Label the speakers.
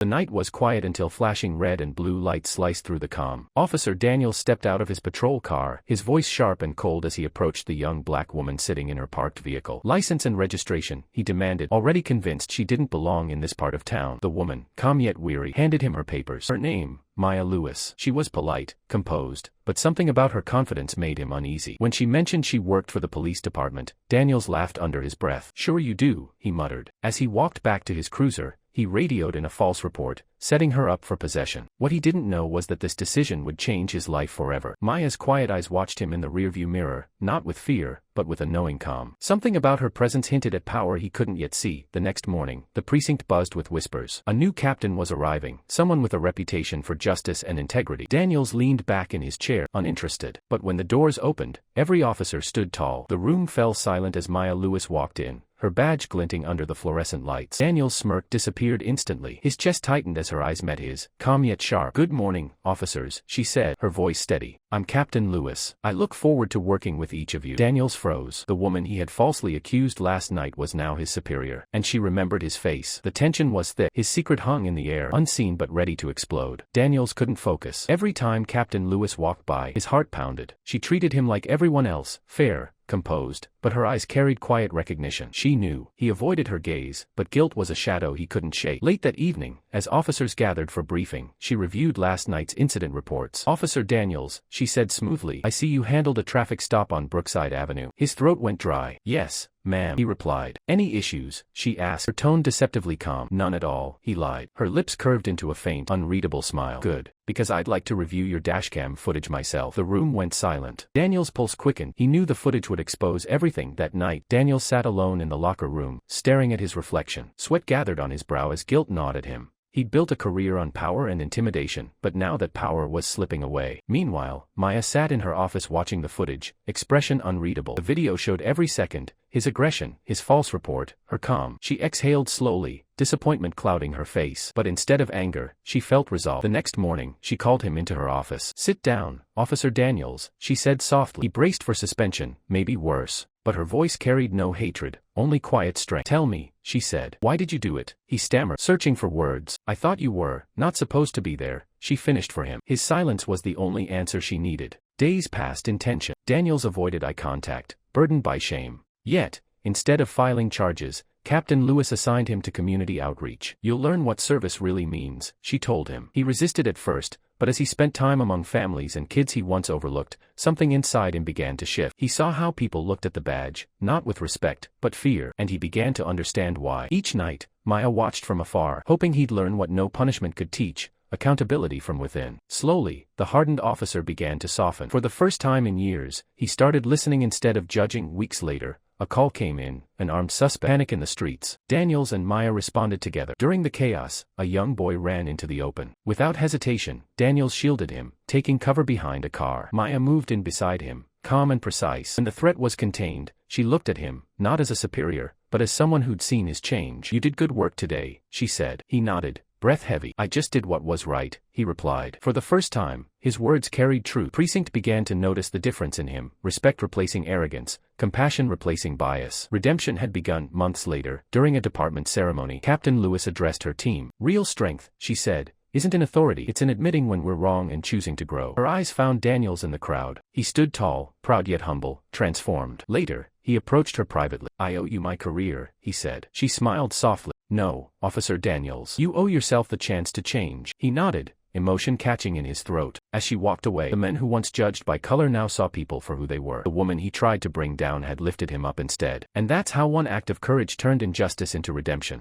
Speaker 1: The night was quiet until flashing red and blue lights sliced through the calm. Officer Daniels stepped out of his patrol car, his voice sharp and cold as he approached the young black woman sitting in her parked vehicle. "License and registration," he demanded, already convinced she didn't belong in this part of town. The woman, calm yet weary, handed him her papers. Her name, Maya Lewis. She was polite, composed, but something about her confidence made him uneasy. When she mentioned she worked for the police department, Daniels laughed under his breath. "Sure you do," he muttered. As he walked back to his cruiser, he radioed in a false report, setting her up for possession. What he didn't know was that this decision would change his life forever. Maya's quiet eyes watched him in the rearview mirror, not with fear, but with a knowing calm. Something about her presence hinted at power he couldn't yet see. The next morning, the precinct buzzed with whispers. A new captain was arriving, someone with a reputation for justice and integrity. Daniels leaned back in his chair, uninterested. But when the doors opened, every officer stood tall. The room fell silent as Maya Lewis walked in, her badge glinting under the fluorescent lights. Daniel's smirk disappeared instantly. His chest tightened as her eyes met his, calm yet sharp. "Good morning, officers," she said, her voice steady. "I'm Captain Lewis. I look forward to working with each of you." Daniels froze. The woman he had falsely accused last night was now his superior, and she remembered his face. The tension was thick, his secret hung in the air, unseen but ready to explode. Daniels couldn't focus. Every time Captain Lewis walked by, his heart pounded. She treated him like everyone else, fair, composed, but her eyes carried quiet recognition. She knew. He avoided her gaze, but guilt was a shadow he couldn't shake. Late that evening, as officers gathered for briefing, she reviewed last night's incident reports. "Officer Daniels," she said smoothly, "I see you handled a traffic stop on Brookside Avenue." His throat went dry. "Yes, ma'am," he replied. "Any issues?" she asked, her tone deceptively calm. "None at all," he lied. Her lips curved into a faint, unreadable smile. "Good, because I'd like to review your dashcam footage myself." The room went silent. Daniel's pulse quickened. He knew the footage would expose everything. That night, Daniel sat alone in the locker room, staring at his reflection. Sweat gathered on his brow as guilt gnawed at him. He'd built a career on power and intimidation, but now that power was slipping away. Meanwhile, Maya sat in her office watching the footage, expression unreadable. The video showed every second, his aggression, his false report, her calm. She exhaled slowly, disappointment clouding her face. But instead of anger, she felt resolve. The next morning, she called him into her office. "Sit down, Officer Daniels," she said softly. He braced for suspension, maybe worse. But her voice carried no hatred, only quiet strength. "Tell me," she said. "Why did you do it?" He stammered, searching for words. "I thought you were not supposed to be there," she finished for him. His silence was the only answer she needed. Days passed in tension. Daniels avoided eye contact, burdened by shame. Yet, instead of filing charges, Captain Lewis assigned him to community outreach. "You'll learn what service really means," she told him. He resisted at first, but as he spent time among families and kids he once overlooked, something inside him began to shift. He saw how people looked at the badge, not with respect, but fear, and he began to understand why. Each night, Maya watched from afar, hoping he'd learn what no punishment could teach: accountability from within. Slowly, the hardened officer began to soften. For the first time in years, he started listening instead of judging. Weeks later, a call came in, an armed suspect. Panic in the streets. Daniels and Maya responded together. During the chaos, a young boy ran into the open. Without hesitation, Daniels shielded him, taking cover behind a car. Maya moved in beside him, calm and precise. When the threat was contained, she looked at him, not as a superior, but as someone who'd seen his change. "You did good work today," she said. He nodded, breath heavy. "I just did what was right," he replied. For the first time, his words carried truth. Precinct began to notice the difference in him, respect replacing arrogance, compassion replacing bias. Redemption had begun. Months later, during a department ceremony, Captain Lewis addressed her team. "Real strength," she said, "isn't in authority, it's in admitting when we're wrong and choosing to grow." Her eyes found Daniels in the crowd. He stood tall, proud yet humble, transformed. Later, he approached her privately. "I owe you my career," he said. She smiled softly. "No, Officer Daniels. You owe yourself the chance to change." He nodded, emotion catching in his throat. As she walked away, the men who once judged by color now saw people for who they were. The woman he tried to bring down had lifted him up instead. And that's how one act of courage turned injustice into redemption.